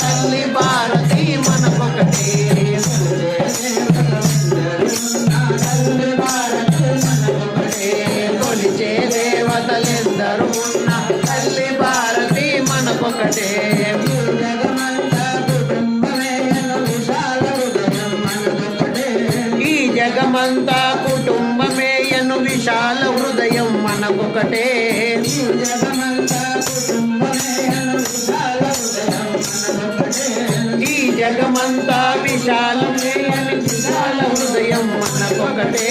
తల్లి భారతి మనకొకటే కొలిచే దేవతలెందరూ ఉన్న తల్లి భారతి మనకొకటే ఈ జగమంతా కుటుంబమేయను విశాల హృదయం మనకొకటే ఈ జగమంతా విశాలమేయని విశాల హృదయం మనకొకటే